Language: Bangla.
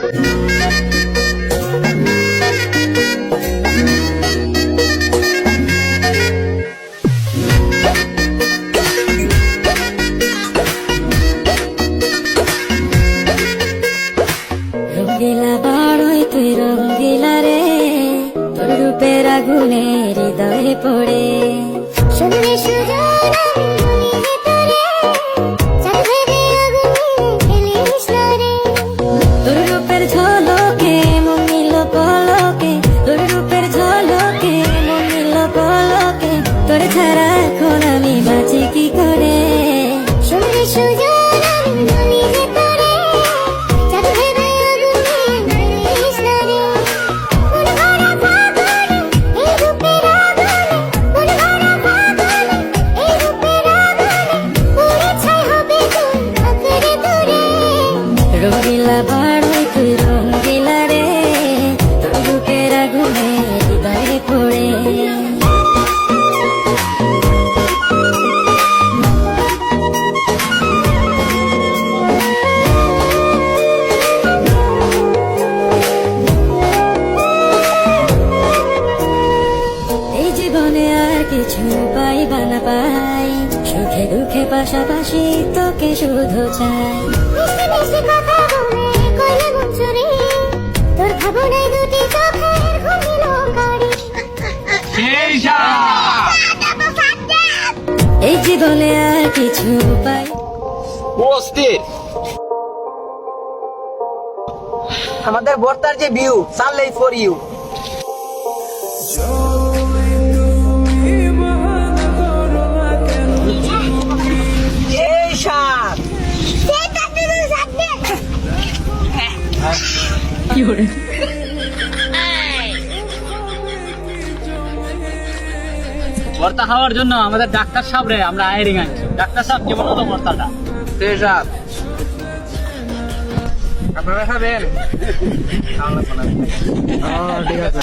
রঙ্গিলা বাড়ই তুই রঙ্গিলা রে, তোর রূপের আগুনে হৃদয়ে পড়ে শুনলে সুজন তোর রূপের ঝলকে মন নিল পলকে, তোর রূপের ঝলকে মন নিল পলকে, তোর ছাড়া এখন আমি বাঁচি কি করে। শুনলে সুজন রঙ্গিলা বাড়ই তুই রঙ্গিলা রে, তোর রূপের আগুনে হৃদয়ে পড়ে এই জীবনে আর কিছু পাইবা না পাই, সুখে দুঃখে পাশাপাশি তোকে শুধু চাই। তোর ভাবনায় দুটি চোখের ঘুমিল গাড়ি, এই জীবনে আর কিছু পাই। আমাদের বর্তার যে ভিউ সানলাইট ফর ইউ। এই শাক কি করে ভর্তা খাওয়ার জন্য আমাদের ডাক্তার সাহেব রে আমরা হায়ারিং আনছি। ডাক্তার সাহেব কেমন হলো ভর্তাটা? শাক আপনারা খাবেন? ঠিক আছে।